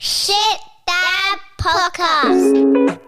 Shit Dad Podcast.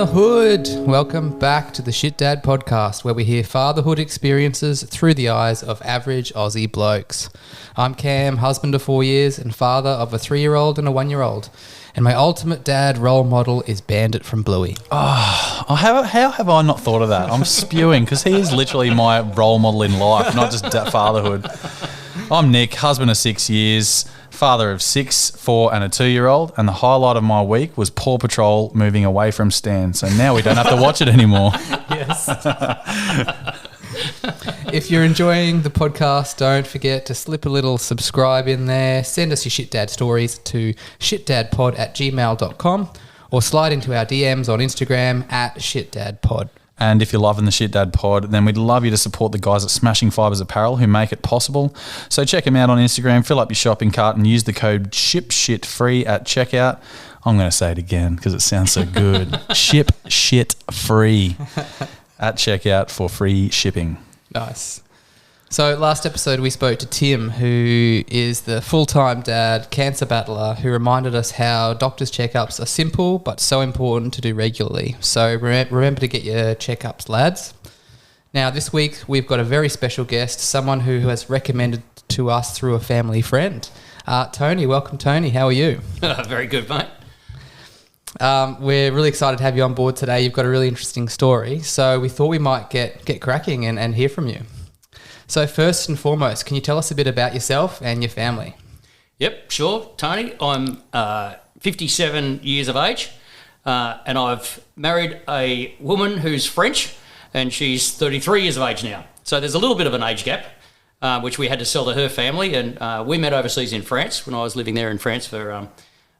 Hood. Welcome back to the Shit Dad Podcast, where we hear fatherhood experiences through the eyes of average Aussie blokes. I'm Cam, husband of 4 years and father of a 3-year-old and a 1-year-old. And my ultimate dad role model is Bandit from Bluey. How have I not thought of that? I'm spewing because he is literally my role model in life, not just fatherhood. I'm Nick, husband of 6 years, father of 6, 4 and a 2-year-old, and the highlight of my week was Paw Patrol moving away from Stan, so now we don't have to watch it anymore. Yes. If you're enjoying the podcast, don't forget to slip a little subscribe in there. Send us your Shit Dad stories to shitdadpod@gmail.com or slide into our DMs on Instagram @shitdadpod. And if you're loving the Shit Dad pod, then we'd love you to support the guys at Smashing Fibers Apparel who make it possible. So check them out on Instagram, fill up your shopping cart and use the code SHIPSHITFREE at checkout. I'm going to say it again because it sounds so good. SHIPSHITFREE at checkout for free shipping. Nice. So last episode we spoke to Tim, who is the full-time dad, cancer battler, who reminded us how doctors' checkups are simple but so important to do regularly. So remember to get your checkups, lads. Now this week we've got a very special guest, someone who has recommended to us through a family friend. Tony, welcome Tony. How are you? Very good, mate. We're really excited to have you on board today. You've got a really interesting story. So we thought we might get cracking and hear from you. So first and foremost, can you tell us a bit about yourself and your family? Yep, sure, Tony. I'm 57 years of age and I've married a woman who's French and she's 33 years of age now. So there's a little bit of an age gap, which we had to sell to her family. And we met overseas in France when I was living there in France for...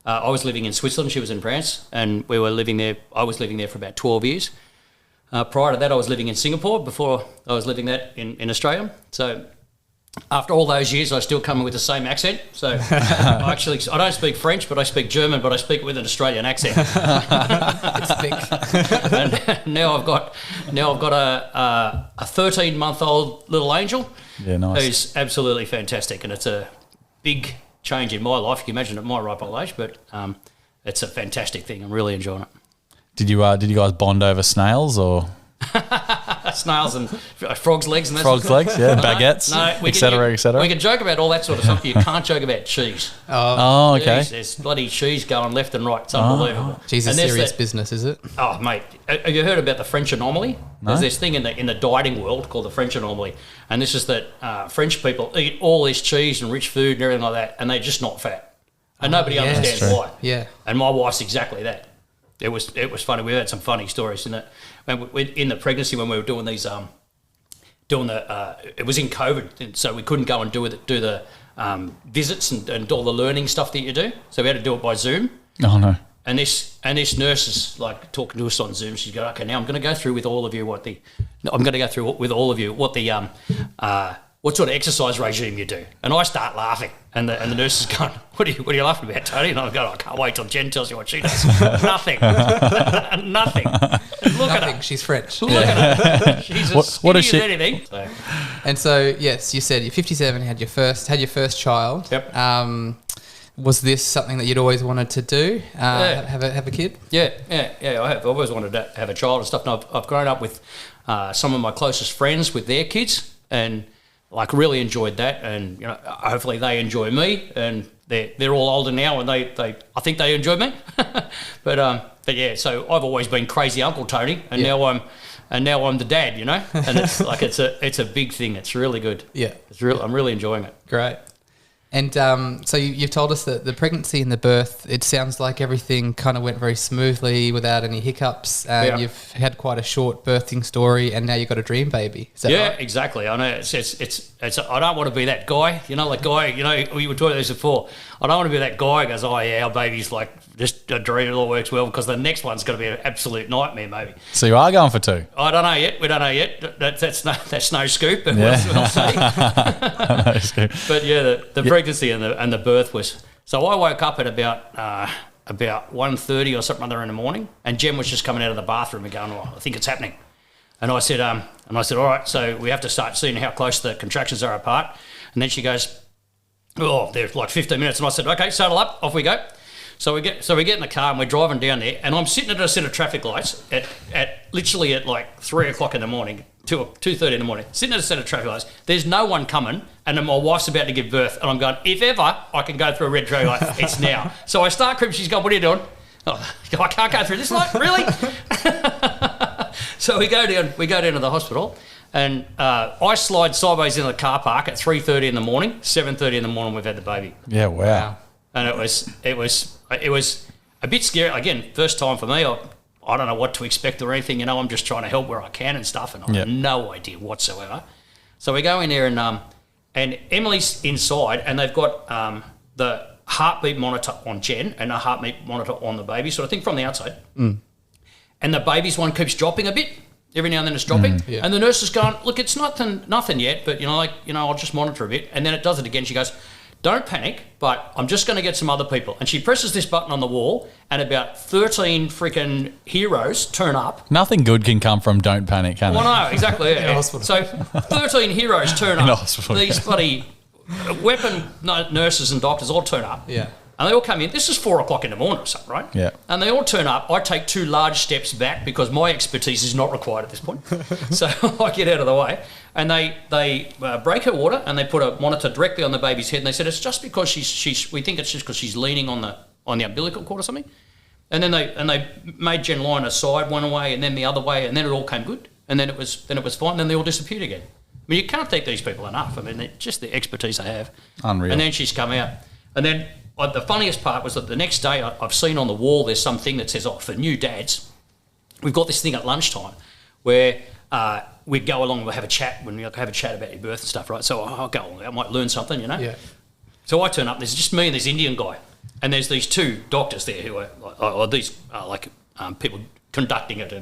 I was living in Switzerland, she was in France, and we were living there. I was living there for about 12 years. Prior to that, I was living in Singapore before I was living that in Australia. So after all those years, I still come in with the same accent. So I don't speak French, but I speak German, but I speak with an Australian accent. It's thick. And now I've got a 13-month-old little angel. Yeah, nice. Who's absolutely fantastic, and it's a big change in my life. You can imagine at my ripe old age, but it's a fantastic thing. I'm really enjoying it. Did you guys bond over snails or snails and frogs' legs and that frogs' sort of legs? Yeah, baguettes, etc., etc. We can joke about all that sort of stuff. You can't joke about cheese. Oh, okay. Jeez, there's bloody cheese going left and right. It's unbelievable. Geez, it's serious business, is it? Oh, mate, have you heard about the French anomaly? No? There's this thing in the dieting world called the French anomaly, and this is that French people eat all this cheese and rich food and everything like that, and they're just not fat, and nobody understands why. Yeah, and my wife's exactly that. It was funny. We had some funny stories in that. In the pregnancy when we were doing these, it was in COVID, and so we couldn't go and do the visits and all the learning stuff that you do. So we had to do it by Zoom. Oh no! And this nurse is like talking to us on Zoom. She's going, okay, now I'm going to go through with all of you what sort of exercise regime you do. And I start laughing, and the nurse is going, what are you laughing about, Tony? And I'm going, I can't wait till Jen tells you what she does. Nothing. Nothing. Look at her. She's French. Look at her. She's as skinny as anything. So. And so, yes, you said you're 57, had your first child. Yep. Was this something that you'd always wanted to do? Have a kid? Yeah, I have. I've always wanted to have a child and stuff. And I've grown up with some of my closest friends with their kids, and like really enjoyed that. And you know, hopefully they enjoy me. And they're all older now, and I think they enjoy me. but yeah. So I've always been crazy Uncle Tony, and now I'm the dad. You know, and it's like it's a big thing. It's really good. Yeah, I'm really enjoying it. Great. And so you've told us that the pregnancy and the birth, it sounds like everything kind of went very smoothly without any hiccups. And you've had quite a short birthing story, and now you've got a dream baby. Is that right? Exactly. I know. It's. I don't want to be that guy. You know, like guy. You know, we were talking about this before. I don't want to be that guy who goes, oh yeah, our baby's like just a dream. It all works well, because the next one's going to be an absolute nightmare, maybe. So you are going for 2? I don't know yet. We don't know yet. That's no scoop. But we'll see. No scoop. But yeah, the pregnancy and the birth was. So I woke up at about 1:30 or something other in the morning, and Jem was just coming out of the bathroom and going, "Oh, I think it's happening." And I said, all right, so we have to start seeing how close the contractions are apart. And then she goes, "Oh, there's like 15 minutes." And I said, "Okay, saddle up, off we go." So we get in the car and we're driving down there, and I'm sitting at a set of traffic lights at literally at like 3 o'clock in the morning, 2:30 in the morning, sitting at a set of traffic lights. There's no one coming, and then my wife's about to give birth, and I'm going, if ever I can go through a red traffic light, it's now. So I start creeping. She's going, "What are you doing?" "Oh, I can't go through this light, really?" So we go down to the hospital, and I slide sideways into the car park at 3:30 in the morning. 7:30 in the morning, we've had the baby. Yeah, wow. And it was a bit scary. Again, first time for me. I don't know what to expect or anything. You know, I'm just trying to help where I can and stuff, and I have no idea whatsoever. So we go in there, and Emily's inside, and they've got the heartbeat monitor on Jen and a heartbeat monitor on the baby, sort of thing, from the outside. And the baby's one keeps dropping a bit. Every now and then it's dropping. And the nurse is going, "Look, it's nothing yet, but I'll just monitor a bit." And then it does it again. She goes, "Don't panic, but I'm just going to get some other people." And she presses this button on the wall, and about 13 freaking heroes turn up. Nothing good can come from don't panic, can it? Well, no, exactly. Yeah. So 13 heroes turn up. These bloody weapon nurses and doctors all turn up. Yeah. And they all come in. This is 4 o'clock in the morning or something, right? Yeah. And they all turn up. I take 2 large steps back because my expertise is not required at this point. So I get out of the way. And they break her water, and they put a monitor directly on the baby's head. And they said, "It's just because we think it's just because she's leaning on the umbilical cord or something." And then they made Jen line aside one way and then the other way, and then it all came good. And then it was fine. And then they all disappeared again. I mean, you can't thank these people enough. I mean, just the expertise they have. Unreal. And then she's come out. And then the funniest part was that the next day I've seen on the wall there's something that says, for new dads, we've got this thing at lunchtime where we'd go along and we'll have a chat when we have a chat about your birth and stuff, right? So I'll go along, I might learn something, you know? Yeah. So I turn up, there's just me and this Indian guy, and there's these 2 doctors there who are people conducting it,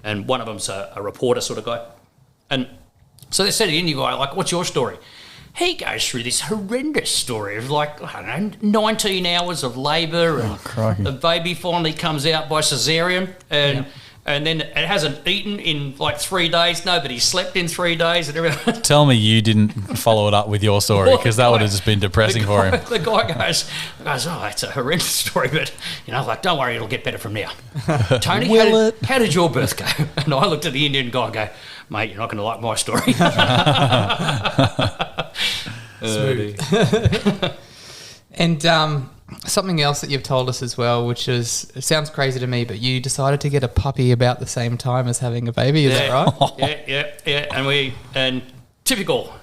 and one of them's a reporter sort of guy. And so they said to the Indian guy, like, "What's your story?" He goes through this horrendous story of 19 hours of labour, and the baby finally comes out by caesarean, and then it hasn't eaten in 3 days. Nobody slept in 3 days, and everything. Tell me you didn't follow it up with your story, because that would have just been depressing for him. The guy goes, "Oh, it's a horrendous story, but don't worry, it'll get better from now." "Tony, how did your birth go?" And I looked at the Indian guy and go, "Mate, you're not going to like my story." And something else that you've told us as well, which it sounds crazy to me, but you decided to get a puppy about the same time as having a baby. Is that right? Yeah. And typical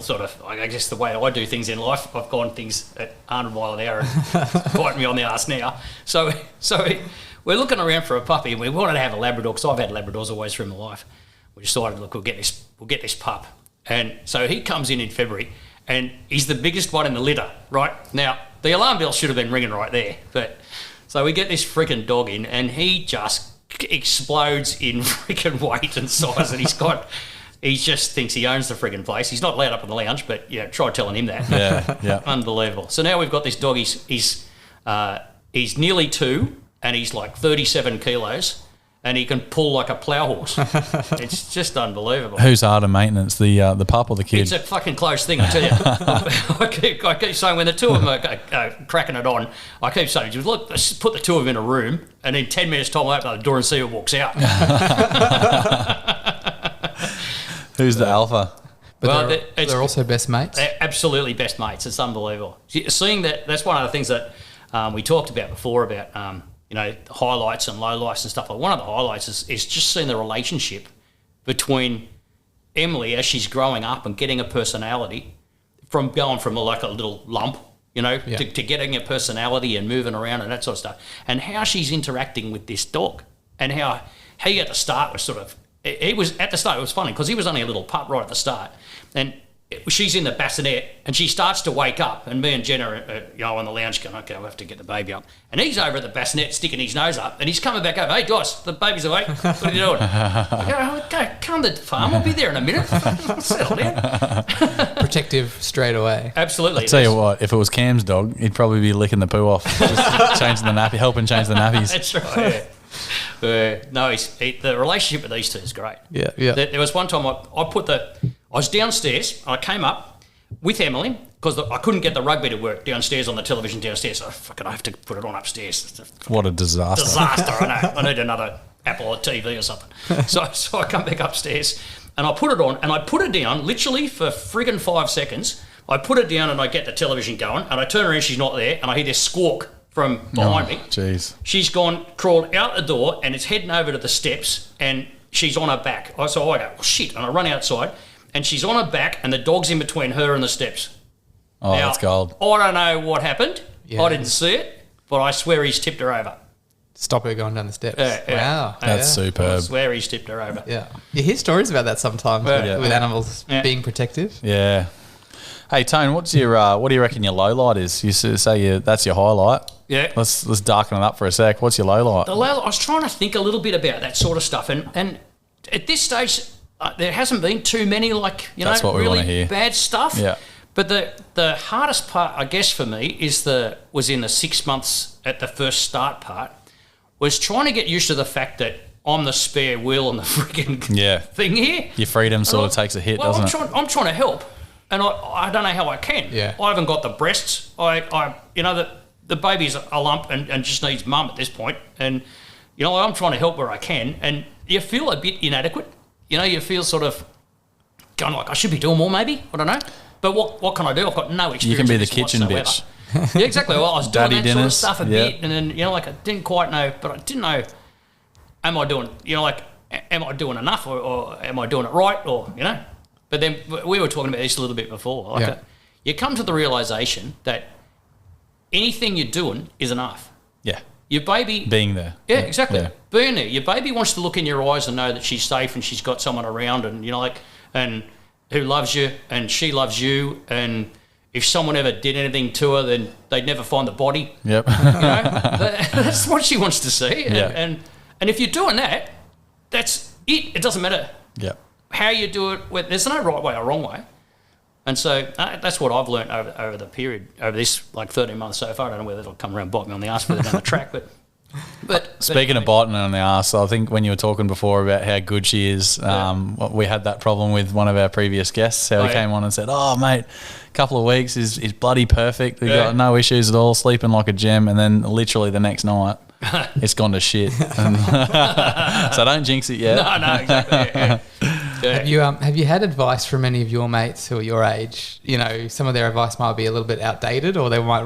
sort of, I guess, the way I do things in life. I've gone things at 100 mile an hour and biting me on the arse now. So we're looking around for a puppy, and we wanted to have a Labrador because I've had Labradors always through my life. We decided, look, we'll get this pup. And so he comes in February, and he's the biggest one in the litter, right? Now, the alarm bell should have been ringing right there. But so we get this freaking dog in, and he just explodes in freaking weight and size, and he just thinks he owns the friggin' place. He's not allowed up in the lounge, but try telling him that. Yeah. Unbelievable. So now we've got this dog. He's nearly 2, and he's like 37 kilos. And he can pull like a plough horse. It's just unbelievable. Who's harder maintenance, the pup or the kid? It's a fucking close thing, I tell you. I keep saying when the 2 of them are cracking it on, I keep saying, look, let's put the 2 of them in a room, and in 10 minutes' time, I open the door and see who walks out. Who's the alpha? But they're also best mates? They're absolutely best mates. It's unbelievable. Seeing that's one of the things that we talked about before about... highlights and lowlights and stuff. Like one of the highlights is just seeing the relationship between Emily as she's growing up and getting a personality from going from like a little lump, you know, Yeah. to getting a personality and moving around and that sort of stuff, and how she's interacting with this dog, and how he at the start was sort of, he was at the start, it was funny because he was only a little pup right at the start, and she's in the bassinet and she starts to wake up, and me and Jen are on the lounge going, okay, we'll have to get the baby up, and he's over at the bassinet sticking his nose up, and he's coming back over, hey guys, the baby's awake, what are you doing? I go, come to the farm, I'll be there in a minute. Settle down. Protective straight away. Absolutely. I'll tell you what, if it was Cam's dog, he'd probably be licking the poo off, just changing the nappy, helping change the nappies. That's right. Yeah. No, the relationship with these two is great. Yeah, yeah. There was one time I was downstairs. I came up with Emily because I couldn't get the rugby to work downstairs on the television downstairs. So I have to put it on upstairs. It's a What a disaster. disaster. I know. I need another Apple or TV or something. So I come back upstairs and I put it on and I put it down literally for friggin' 5 seconds. I put it down and I get the television going and I turn around, she's not there, and I hear this squawk from behind me. Jeez. She's crawled out the door and it's heading over to the steps and she's on her back. So I go, oh, shit, and I run outside and she's on her back and the dog's in between her and the steps. Oh, Now, that's gold. I don't know what happened. Yeah. I didn't see it, but I swear he's tipped her over. Stop her going down the steps. Yeah. Wow. That's yeah. I superb. swear he's tipped her over. Yeah. You hear stories about that sometimes Yeah. with animals Yeah. being protective. Yeah. Hey, Tone, what do you reckon your low light is? You say that's your highlight. Yeah. Let's darken it up for a sec. What's your low light? I was trying to think a little bit about that sort of stuff, and at this stage, there hasn't been too many That's what we really wanna hear. bad stuff. Yeah. But the hardest part, I guess, for me was in the 6 months at the first start part, was trying to get used to the fact that I'm the spare wheel on the freaking thing here. Your freedom sort of takes a hit, doesn't it? I'm trying to help, and I don't know how I can. Yeah. I haven't got the breasts. The baby's a lump and just needs mum at this point, and I'm trying to help where I can, and you feel a bit inadequate. You feel sort of going like I should be doing more, maybe. I don't know. But what can I do? I've got no experience. You can be in the this kitchen whatsoever. bitch. Yeah, exactly. Well, I was doing Daddy that sort of dinners, stuff a yeah. bit, and then I didn't quite know, but I didn't know. Am I doing? Am I doing enough, or am I doing it right, or But then we were talking about this a little bit before. You come to the realization that anything you're doing is enough. Yeah. Your baby Being there. Yeah, exactly. Yeah. Being there. Your baby wants to look in your eyes and know that she's safe and she's got someone around and and who loves you and she loves you, and if someone ever did anything to her, then they'd never find the body. Yep. That's what she wants to see. Yeah. And if you're doing that, that's it. It doesn't matter Yep. how you do it. There's no right way or wrong way. And so that's what I've learnt over the period, over this 13 months so far. I don't know whether it'll come around and bite me on the arse further down the track, but Speaking of biting on the arse, I think when you were talking before about how good she is, we had that problem with one of our previous guests, how he came on and said, oh, mate, a couple of weeks is bloody perfect. We've got no issues at all, sleeping like a gem, and then literally the next night, it's gone to shit. So don't jinx it yet. No, exactly. Yeah. Have you had advice from any of your mates who are your age? Some of their advice might be a little bit outdated, or they might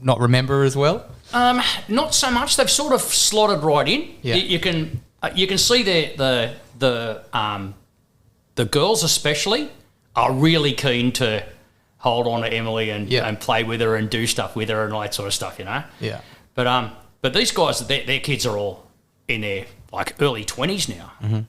not remember as well. Not so much. They've sort of slotted right in. Yeah. You can see the girls especially are really keen to hold on to Emily and play with her and do stuff with her and all that sort of stuff. Yeah. But these guys, their kids are all in their early 20s now. Mm-hmm.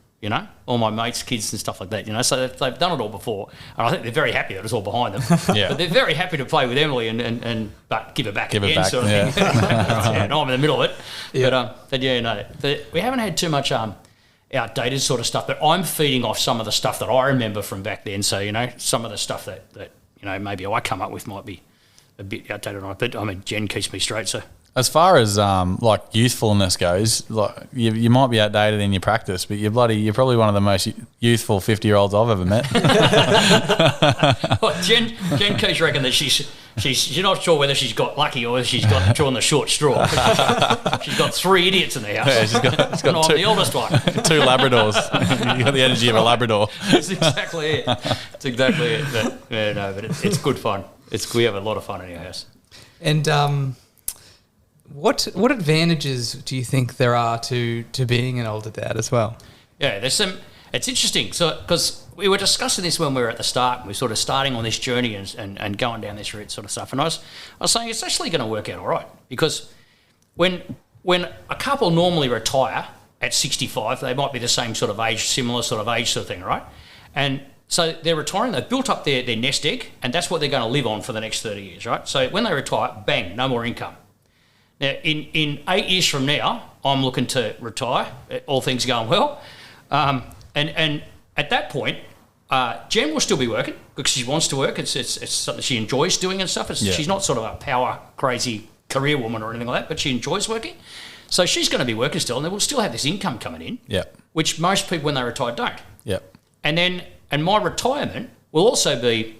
All my mates' kids and stuff like that. So they've done it all before, and I think they're very happy that it's all behind them. Yeah. But they're very happy to play with Emily and but give it back Give it again, back, sort of yeah. thing. And I'm in the middle of it. Yeah. But we haven't had too much outdated sort of stuff. But I'm feeding off some of the stuff that I remember from back then. So some of the stuff that maybe I come up with might be a bit outdated. But Jen keeps me straight. So. As far as youthfulness goes, you might be outdated in your practice, but you're probably one of the most youthful 50-year-olds I've ever met. Well, Jen keeps reckon that she's not sure whether she's got lucky or whether she's got drawn the short straw. She's got 3 idiots in the house. Yeah, she's got and I'm two- the oldest one. 2 Labradors. You got the energy of a Labrador. That's exactly it. It's exactly it. But it's good fun. We have a lot of fun in our house. And what advantages do you think there are to being an older dad as well? Yeah, there's some. It's interesting. So because we were discussing this when we were at the start. We were sort of starting on this journey and going down this route sort of stuff. And I was saying it's actually going to work out all right, because when a couple normally retire at 65, they might be the same sort of age, similar sort of age sort of thing, right? And so they're retiring, they've built up their nest egg, and that's what they're going to live on for the next 30 years, right? So when they retire, bang, no more income. Now, in 8 years from now, I'm looking to retire, all things going well. And at that point, Jen will still be working because she wants to work. It's something she enjoys doing and stuff. She's not sort of a power crazy career woman or anything like that, but she enjoys working. So she's going to be working still, and they will still have this income coming in, which most people when they retire don't. And my retirement will also be,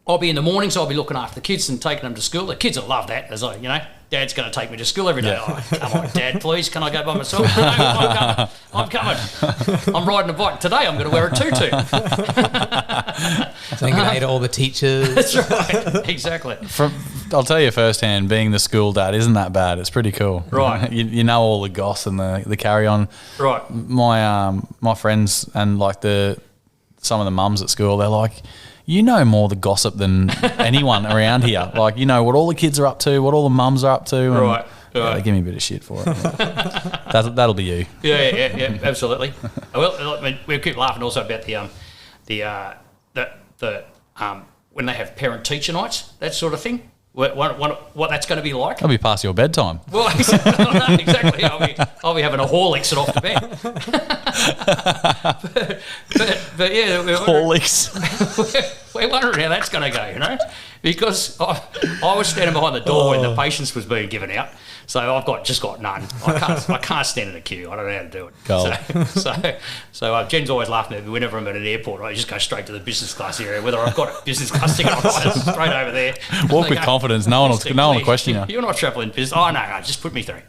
I'll be in the mornings, I'll be looking after the kids and taking them to school. The kids will love that, as I, Dad's going to take me to school every day. Oh, come on, Dad, please, can I go by myself? No, I'm coming. I'm riding a bike. Today I'm going to wear a tutu. So you can aid all the teachers. That's right, exactly. I'll tell you firsthand, being the school dad isn't that bad. It's pretty cool. Right. You know all the goss and the carry on. Right. My friends and like some of the mums at school, they're like, you know more the gossip than anyone around here. Like, you know what all the kids are up to, what all the mums are up to. And right. They give me a bit of shit for it. That'll be you. Yeah, absolutely. Well, I mean, we keep laughing also about the when they have parent teacher nights, that sort of thing. What that's going to be like? That'll be past your bedtime. Well, exactly. I'll be having a Horlicks and off to bed. but yeah, Horlicks. we're wondering how that's going to go, because I was standing behind the door when the patience was being given out. So I've just got none. I can't stand in a queue. I don't know how to do it. So Jen's always laughing at me whenever I'm at an airport. I just go straight to the business class area, whether I've got a business class ticket or not. Straight over there. Walk with confidence. No one will question you. You're not travelling business. Oh no, just put me through.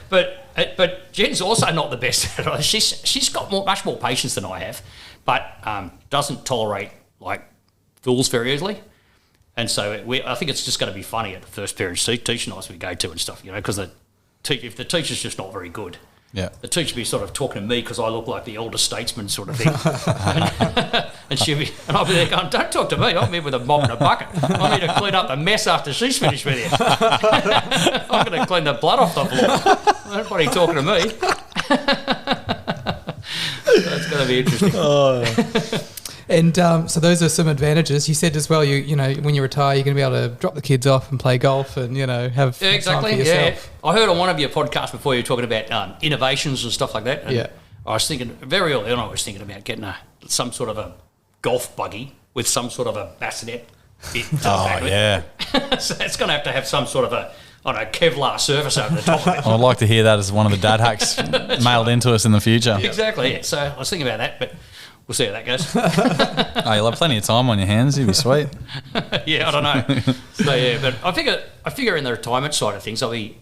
But Jen's also not the best at it. She's got much more patience than I have, but doesn't tolerate like fools very easily. And so I think it's just going to be funny at the first parent teacher nights we go to and stuff, because if the teacher's just not very good, the teacher will be sort of talking to me because I look like the elder statesman sort of thing. and I'll be there going, don't talk to me, I'm here with a mop and a bucket. I'm here to clean up the mess after she's finished with you. I'm going to clean the blood off the floor. Nobody talking to me. That's going to be interesting. And so those are some advantages. You said as well, you know, when you retire, you're going to be able to drop the kids off and play golf and, have time for yourself. I heard on one of your podcasts before you were talking about innovations and stuff like that. And I was thinking, very early on, I was thinking about getting some sort of a golf buggy with some sort of a bassinet bit. So it's going to have some sort of a Kevlar surface over the top of it. I'd like to hear that as one of the dad hacks mailed into us in the future. Exactly, yeah. So I was thinking about that, but we'll see how that goes. You'll have plenty of time on your hands. You'll be sweet. Yeah, I don't know. So but I figure in the retirement side of things, I'll be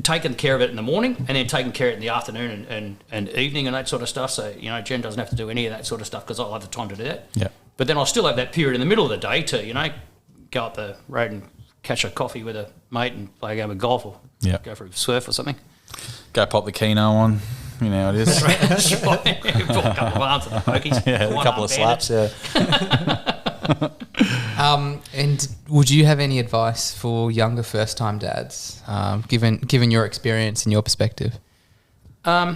taking care of it in the morning and then taking care of it in the afternoon and evening and that sort of stuff. So Jen doesn't have to do any of that sort of stuff because I'll have the time to do that. Yeah. But then I'll still have that period in the middle of the day to go up the road and catch a coffee with a mate and play a game of golf or go for a surf or something. Go pop the Keno on. You know how it is. That's right. A couple of arms and pokies. A couple of slaps, And would you have any advice for younger first-time dads, given your experience and your perspective? I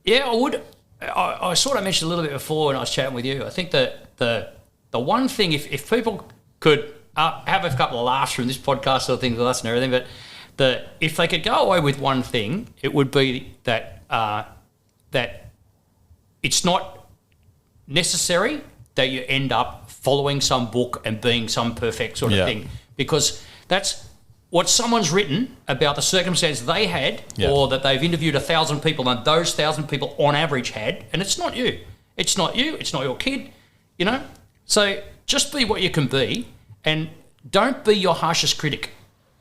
would. I sort of mentioned a little bit before when I was chatting with you. I think that the one thing, if people could have a couple of laughs from this podcast sort of thing with us and everything, but if they could go away with one thing, it would be that it's not necessary that you end up following some book and being some perfect sort of thing, because that's what someone's written about the circumstance they had, or that they've interviewed 1,000 people and those 1,000 people on average had, and it's not you. It's not you. It's not your kid, So just be what you can be and don't be your harshest critic.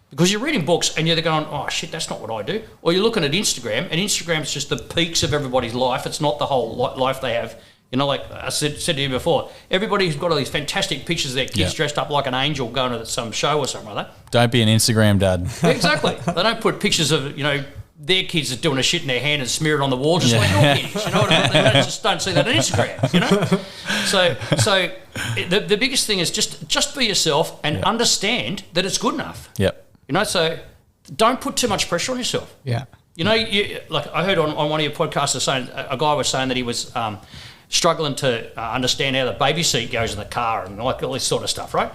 Because you're reading books and you're going, oh, shit, that's not what I do. Or you're looking at Instagram, and Instagram's just the peaks of everybody's life. It's not the whole life they have. Like I said to you before, everybody's got all these fantastic pictures of their kids dressed up like an angel going to some show or something like that. Don't be an Instagram dad. Exactly. They don't put pictures of, their kids are doing a shit in their hand and smear it on the wall just like your kids. You know what I mean? They just don't see that on Instagram, you know? So the biggest thing is just be yourself and understand that it's good enough. Yep. You know, so don't put too much pressure on yourself. Yeah. You know, like I heard on one of your podcasts a guy was saying that he was struggling to understand how the baby seat goes in the car and like all this sort of stuff, right?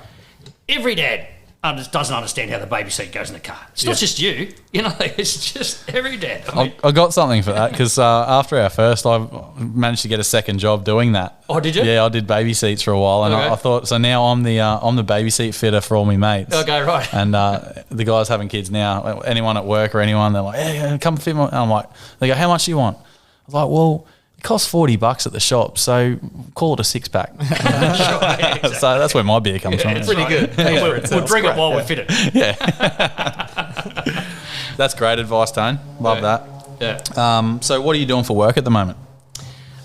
Every dad doesn't understand how the baby seat goes in the car. It's not just you, you know, it's just every dad. I got something for that because after our first, I managed to get a second job doing that. Oh, did you? Yeah, I did baby seats for a while, and Okay. I thought, so now I'm the baby seat fitter for all my mates. Okay, right. And the guys having kids now, anyone at work or anyone, they're like, hey, come fit my. And I'm like, they go, how much do you want? I was like, well, it costs $40 at the shop, so call it a 6-pack. Yeah, exactly. So that's where my beer comes from. It's pretty good. We'll drink it while we fit it. That's great advice, Tone. Love that. Yeah. So what are you doing for work at the moment?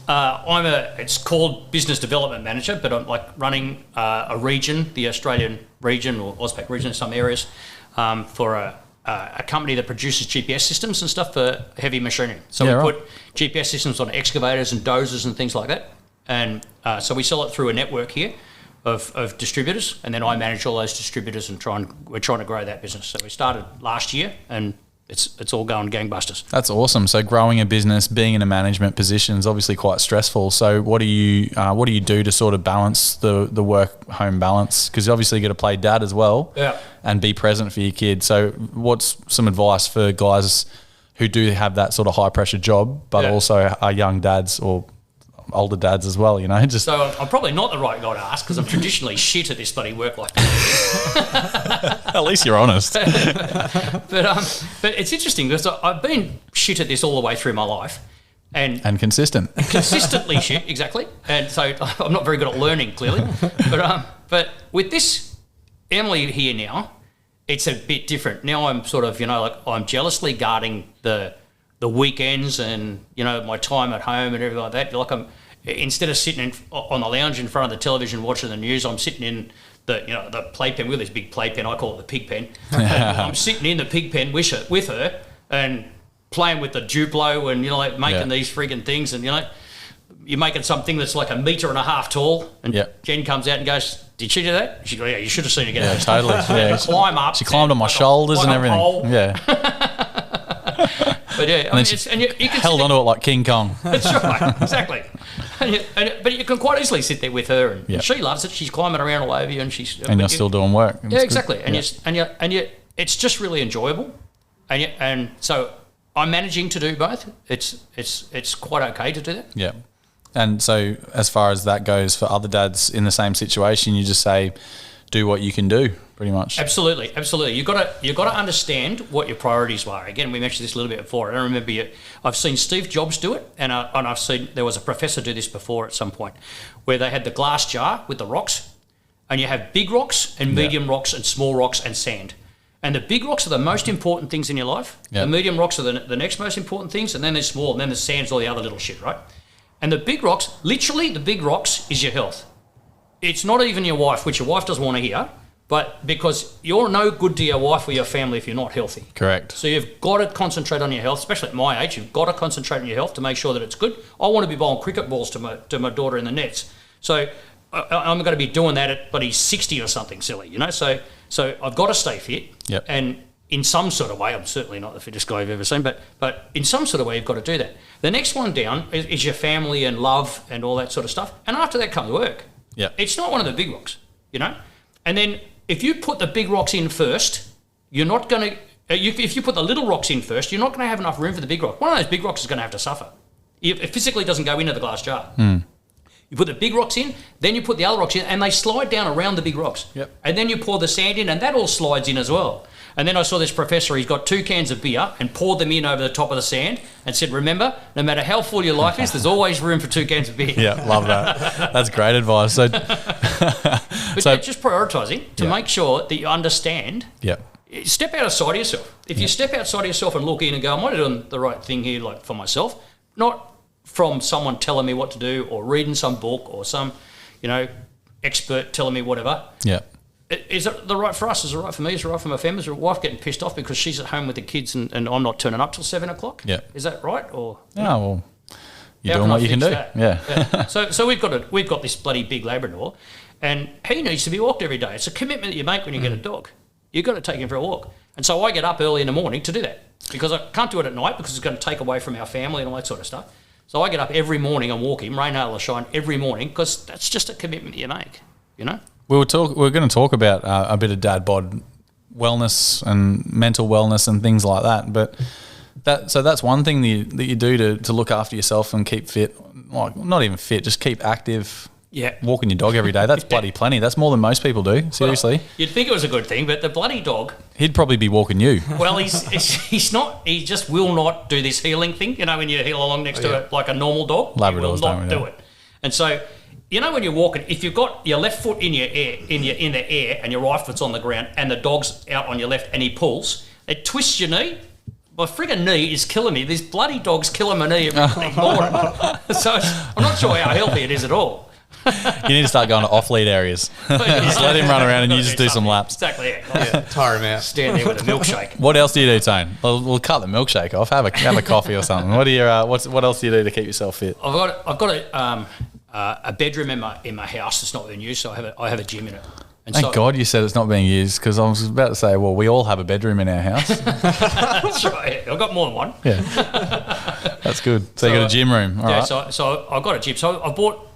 It's called business development manager, but I'm like running a region, the Australian region or AusPac region in some areas, for a company that produces GPS systems and stuff for heavy machinery. So we put GPS systems on excavators and dozers and things like that. And so we sell it through a network here of distributors, and then I manage all those distributors and we're trying to grow that business. So we started last year and it's all going gangbusters. That's awesome. So growing a business, being in a management position is obviously quite stressful. So what do you do to sort of balance the work-home balance? Because you obviously got to play dad as well, and be present for your kids. So what's some advice for guys who do have that sort of high-pressure job, but also are young dads or older dads as well, you know? So I'm probably not the right guy to ask because I'm traditionally shit at this bloody work-life balance. At least you're honest. But it's interesting because I've been shit at this all the way through my life. And consistent. Consistently shit, exactly. And so I'm not very good at learning, clearly. But with this Emily here now, it's a bit different. Now I'm sort of, you know, like I'm jealously guarding the weekends and, you know, my time at home and everything like that. Like instead of sitting on the lounge in front of the television watching the news, I'm sitting in the playpen with this big playpen. I call it the pig pen. I'm sitting in the pig pen with her and playing with the Duplo and, you know, like making these frigging things. And, you know, you're making something that's like 1.5 meters tall. And Jen comes out and goes, "Did she do that?" She goes, "Yeah, you should have seen her get Yeah, that." totally. Yeah. Climb up. She climbed on my shoulders and everything. Yeah. But yeah, and you can held onto it like King Kong. That's right, exactly. But you can quite easily sit there with her, and she loves it. She's climbing around all over you, and you're still doing work. Yeah, exactly. And it's just really enjoyable, and so I'm managing to do both. It's quite okay to do that. Yeah. And so as far as that goes for other dads in the same situation, you just say, do what you can do, pretty much. Absolutely. You've got to understand what your priorities are. Again, we mentioned this a little bit before. I don't remember I've seen Steve Jobs do it, and I've seen there was a professor do this before at some point, where they had the glass jar with the rocks, and you have big rocks and medium rocks and small rocks and sand. And the big rocks are the most important things in your life. The medium rocks are the next most important things, and then there's small, and then there's sand's all the other little shit, right? And the big rocks, literally the big rocks is your health. It's not even your wife, which your wife doesn't want to hear, but because you're no good to your wife or your family if you're not healthy. Correct. So you've got to concentrate on your health, especially at my age. You've got to concentrate on your health to make sure that it's good. I want to be bowling cricket balls to my daughter in the nets. So I'm going to be doing that at, but he's 60 or something silly, you know? So I've got to stay fit. Yep. And in some sort of way, I'm certainly not the fittest guy I've ever seen, but in some sort of way, you've got to do that. The next one down is your family and love and all that sort of stuff. And after that comes work. Yeah. It's not one of the big rocks, you know? And then if you put the big rocks in first, you're not going to... if you put the little rocks in first, you're not going to have enough room for the big rock. One of those big rocks is going to have to suffer. It physically doesn't go into the glass jar. You put the big rocks in, then you put the other rocks in, and they slide down around the big rocks. Yep. And then you pour the sand in, and that all slides in as well. And then I saw this professor, he's got 2 cans of beer and poured them in over the top of the sand and said, remember, no matter how full your life is, there's always room for 2 cans of beer. Yeah, love that. That's great advice. So, but just prioritising to make sure that you understand. Yeah. Step outside of yourself. If you step outside of yourself and look in and go, am I doing the right thing here, like for myself? Not from someone telling me what to do or reading some book or some, expert telling me whatever. Yeah. is it the right for us? Is it right for me? Is it right for my family? Is my wife getting pissed off because she's at home with the kids and I'm not turning up till 7 o'clock? Yeah. Is that right? Or well, you're how doing can I what you can fix do. that? Yeah. So we've got this bloody big Labrador, and he needs to be walked every day. It's a commitment that you make when you get a dog. You've got to take him for a walk. And so I get up early in the morning to do that because I can't do it at night because it's going to take away from our family and all that sort of stuff. So I get up every morning and walk him, rain, hail or shine, every morning because that's just a commitment that you make, you know? We're going to talk about a bit of dad bod wellness and mental wellness and things like that. But that's one thing that you do to look after yourself and keep fit. Like, not even fit, just keep active. Yeah. Walking your dog every day. That's bloody plenty. That's more than most people do. Seriously. Well, you'd think it was a good thing, but the bloody dog. He'd probably be walking you. Well, he's not. He just will not do this heeling thing. You know, when you heel along next to it like a normal dog, Labradors he will not don't do it. And so, you know, when you're walking, if you've got your left foot in the air and your right foot's on the ground and the dog's out on your left and he pulls, it twists your knee. My friggin' knee is killing me. This bloody dog's killing my knee every morning. So I'm not sure how healthy it is at all. You need to start going to off-lead areas. Just let him run around and you just do some laps. Exactly, yeah. Tire him out. Stand there with a milkshake. What else do you do, Tone? We'll cut the milkshake off. Have a coffee or something. What else do you do to keep yourself fit? I've got a bedroom in my house that's not being used, so I have a gym in it. And Thank God you said it's not being used, because I was about to say, well, we all have a bedroom in our house. That's right. I've got more than one. Yeah, that's good. So you got a gym room. All right. So I've got a gym. So I bought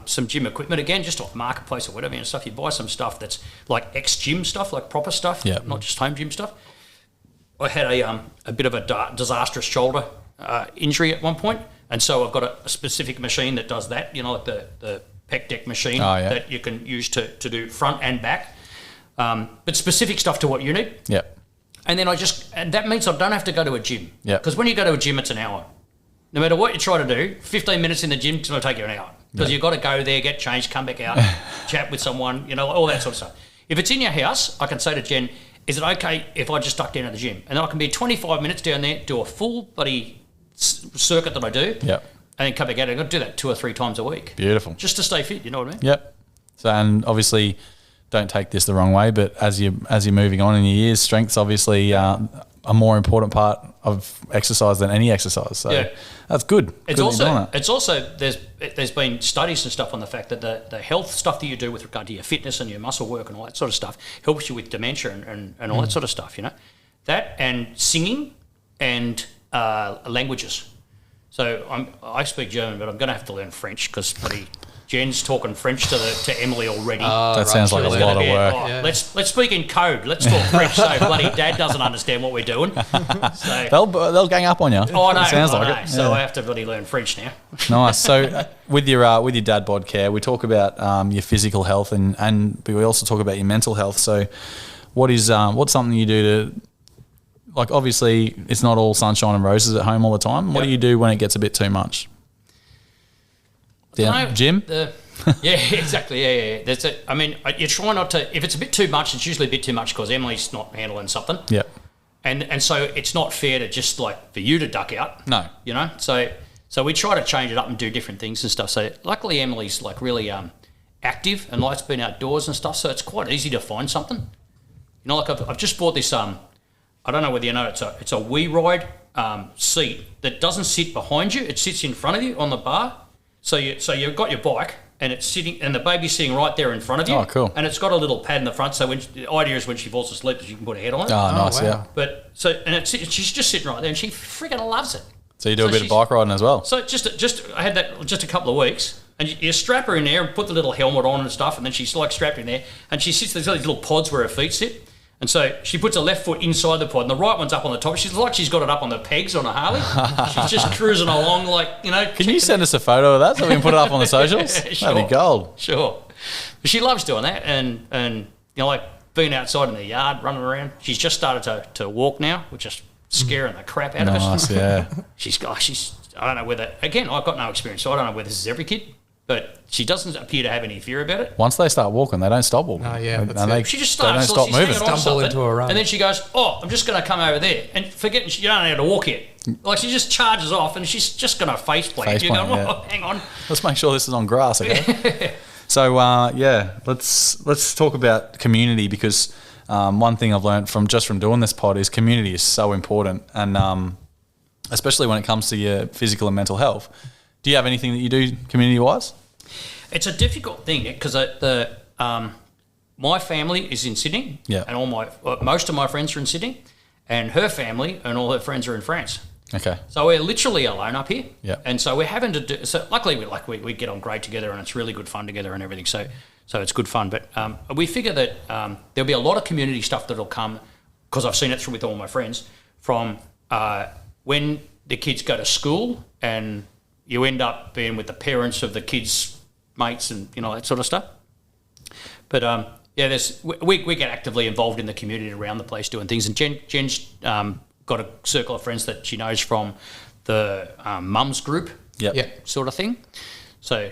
some gym equipment again, just off Marketplace or whatever and stuff. You buy some stuff that's like ex-gym stuff, like proper stuff, not just home gym stuff. I had a bit of a disastrous shoulder injury at one point, and so I've got a specific machine that does that. You know, like the pec deck machine that you can use to do front and back, but specific stuff to what you need. Yep. And then and that means I don't have to go to a gym. Yeah. Because when you go to a gym, it's an hour. No matter what you try to do, 15 minutes in the gym is going to take you an hour. Because you've got to go there, get changed, come back out, chat with someone, you know, all that sort of stuff. If it's in your house, I can say to Jen, is it okay if I just duck down to the gym? And then I can be 25 minutes down there, do a full bloody circuit that I do, Yep. and then come back out. I've got to do that 2 or 3 times a week. Beautiful. Just to stay fit, you know what I mean? Yep. So, and obviously, don't take this the wrong way, but as you're moving on in your years, strength's obviously a more important part of exercise than any exercise. So that's good. It's also there's been studies and stuff on the fact that the health stuff that you do with regard to your fitness and your muscle work and all that sort of stuff helps you with dementia and all that sort of stuff, you know. That and singing and languages. So I speak German, but I'm going to have to learn French because Jen's talking French to Emily already. That sounds like a lot of work. Let's speak in code. Let's talk French so bloody Dad doesn't understand what we're doing. So, they'll gang up on you. Oh, I know. Sounds like it. So I have to really learn French now. Nice. So with your dad bod care, we talk about your physical health and we also talk about your mental health. So what's something you do to, like, obviously it's not all sunshine and roses at home all the time. What do you do when it gets a bit too much? Gym? Yeah, exactly. Yeah. You try not to. If it's a bit too much, it's usually a bit too much because Emily's not handling something. Yep. And so it's not fair to just like for you to duck out. No. You know. So we try to change it up and do different things and stuff. So luckily Emily's like really active and likes being outdoors and stuff. So it's quite easy to find something. You know, like I've just bought this. I don't know whether you know it's a We Ride seat that doesn't sit behind you. It sits in front of you on the bar. So you've got your bike and it's sitting, and the baby's sitting right there in front of you. Oh, cool! And it's got a little pad in the front, so the idea is when she falls asleep, she can put her head on it. Oh, nice, wow. Yeah. But she's just sitting right there, and she freaking loves it. So you do a bit of bike riding as well. So I had that just a couple of weeks, and you strap her in there and put the little helmet on and stuff, and then she's like strapped in there, and she sits. There's these little pods where her feet sit. And so she puts her left foot inside the pod and the right one's up on the top. She's got it up on the pegs on a Harley. She's just cruising along like, you know. Can you send us a photo of that so we can put it up on the socials? Sure. That'd be gold. Sure. But she loves doing that and you know, like being outside in the yard, running around. She's just started to walk now, which is scaring the crap out of us. Nice, yeah. She's I don't know whether, again, I've got no experience, so I don't know whether this is every kid. But she doesn't appear to have any fear about it. Once they start walking, they don't stop walking. Oh, yeah. She just starts. They don't stop moving. Stumble into a run. And then she goes, I'm just going to come over there. And forgetting you don't know how to walk yet. Like, she just charges off and she's just going to face plant. You're going, hang on. Let's make sure this is on grass, okay? So let's talk about community, because one thing I've learned from doing this pod is community is so important, and especially when it comes to your physical and mental health. Do you have anything that you do community wise? It's a difficult thing because my family is in Sydney, Yeah. and most of my friends are in Sydney, and her family and all her friends are in France. Okay. So we're literally alone up here, Yeah. and so we're having to do. So luckily, we get on great together, and it's really good fun together and everything. So it's good fun. But we figure that there'll be a lot of community stuff that'll come, because I've seen it through with all my friends, from when the kids go to school and you end up being with the parents of the kids' mates and that sort of stuff. But we get actively involved in the community around the place doing things, and Jen's got a circle of friends that she knows from the mums group, sort of thing. So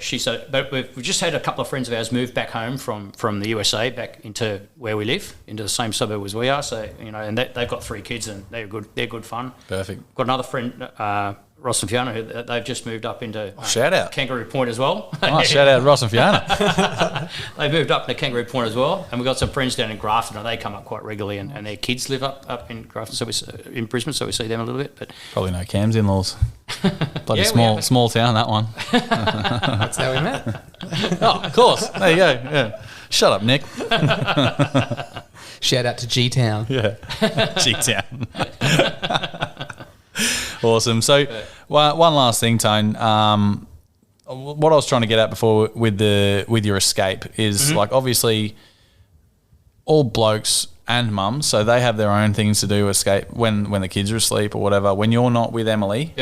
but we've just had a couple of friends of ours move back home from the USA back into where we live, into the same suburb as we are. So and they've got 3 kids, and they're good fun. Perfect. Got another friend, Ross and Fiona, who they've just moved up into shout out Kangaroo Point as well. Oh, shout out Ross and Fiona. They moved up to Kangaroo Point as well, and we've got some friends down in Grafton, and they come up quite regularly, and their kids live up in Grafton, in Brisbane, so we see them a little bit. But Probably no Cam's in-laws. Bloody Yeah, small town, that one. That's how we met. Oh, of course. There you go. Yeah. Shut up, Nick. Shout out to G-Town. Yeah. G-Town. Awesome. So one last thing, Tone. What I was trying to get at before with your escape is like, obviously all blokes and mums, so they have their own things to do, escape when the kids are asleep or whatever. When you're not with Emily,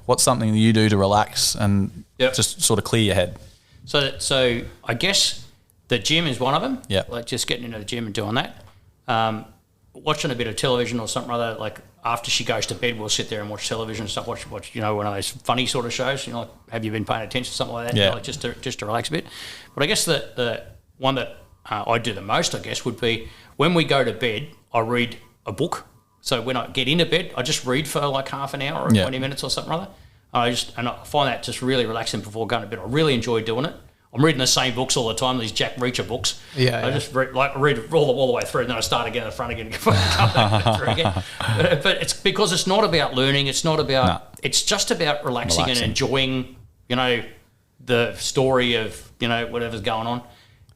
what's something that you do to relax and just sort of clear your head? So I guess the gym is one of them. Yeah. Like just getting into the gym and doing that. Watching a bit of television or something other, like after she goes to bed, we'll sit there and watch television and stuff. Watch one of those funny sort of shows. Like, have you been paying attention, something like that? Yeah. Like just to relax a bit. But I guess the one that I do the most, I guess, would be when we go to bed, I read a book. So when I get into bed, I just read for like half an hour or 20 minutes or something other. I find that just really relaxing before going to bed. I really enjoy doing it. I'm reading the same books all the time, these Jack Reacher books. I just read all the way through, and then I start again at the front again and come back through again. But it's because it's not about learning. It's not about. It's just about relaxing and enjoying. The story of whatever's going on.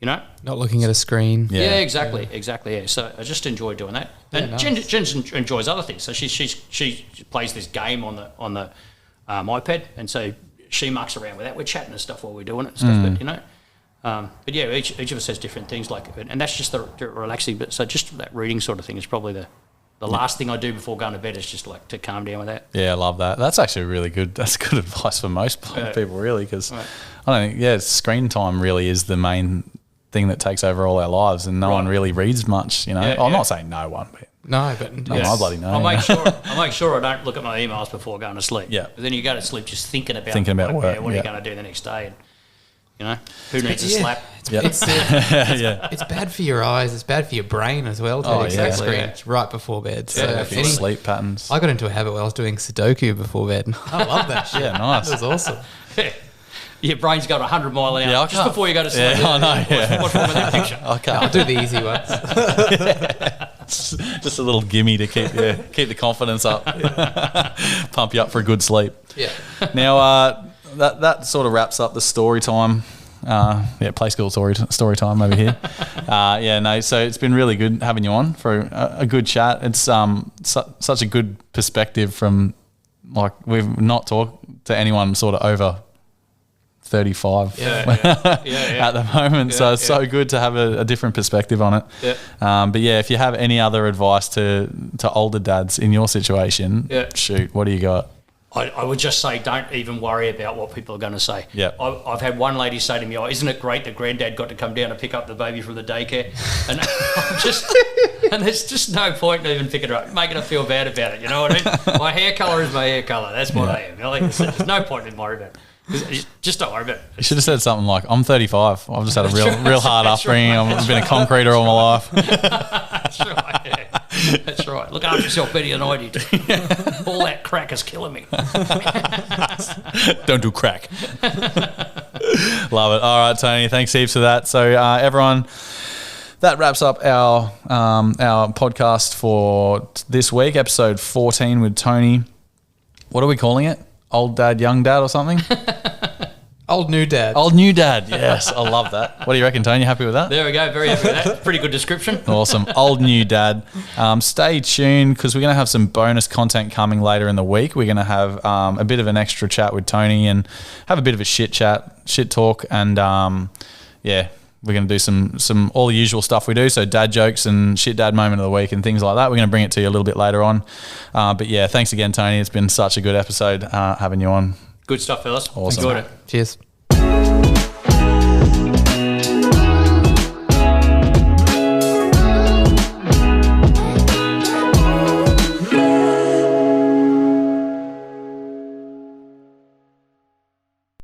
Not looking at a screen. Yeah, exactly. Yeah. So I just enjoy doing that. And nice. Jen enjoys other things. So she plays this game on the iPad, and so she mucks around with that. We're chatting and stuff while we're doing it and stuff, but yeah, each of us has different things and that's just the relaxing bit. So just that reading sort of thing is probably the last thing I do before going to bed, is just like to calm down with that. Yeah, I love that. That's actually really good. That's good advice for most people, really, because I don't think, screen time really is the main thing that takes over all our lives, and no one really reads much, I'm not saying no one, but No, but I bloody know. I make sure I don't look at my emails before going to sleep. Yeah. But then you go to sleep just thinking about work. What are you going to do the next day? And, who needs a slap? It's bad for your eyes. It's bad for your brain as well. Screens right before bed. So for your sleep patterns. I got into a habit where I was doing Sudoku before bed. I love that shit. Yeah, nice. That was awesome. Your brain's got 100 mile an hour just before you go to sleep. Yeah, I know. What's wrong with that picture? I'll do the easy ones. Just a little gimme to keep the confidence up, pump you up for a good sleep. Yeah. Now that sort of wraps up the story time. Play school story time over here. So it's been really good having you on for a good chat. It's such a good perspective from, like, we've not talked to anyone sort of over 35 at the moment, so it's so good to have a different perspective on it. But if you have any other advice to older dads in your situation, shoot, what do you got? I would just say, don't even worry about what people are going to say. I've had one lady say to me, isn't it great that Granddad got to come down and pick up the baby from the daycare? And and there's just no point in even picking her up, making her feel bad about it, you know what I mean? My hair colour is my hair colour, that's what I am. There's no point in worrying about it. Just don't worry about it. You should have said something like, I'm 35. I've just had a real hard upbringing. I've been a concreter all my life. That's right. That's right. Look after yourself better than I did. All that crack is killing me. Don't do crack. Love it. All right, Tony. Thanks heaps for that. So, everyone, that wraps up our podcast for this week, episode 14 with Tony. What are we calling it? Old dad, young dad, or something? Old new dad. Old new dad. Yes, I love that. What do you reckon, Tony? You happy with that? There we go. Very happy with that. Pretty good description. Awesome. Old new dad. Stay tuned because we're going to have some bonus content coming later in the week. We're going to have a bit of an extra chat with Tony and have a bit of a shit talk. And we're going to do some all the usual stuff we do. So dad jokes and shit dad moment of the week and things like that. We're going to bring it to you a little bit later on. But yeah, thanks again, Tony. It's been such a good episode having you on. Good stuff, fellas. Awesome. Enjoyed it. Cheers.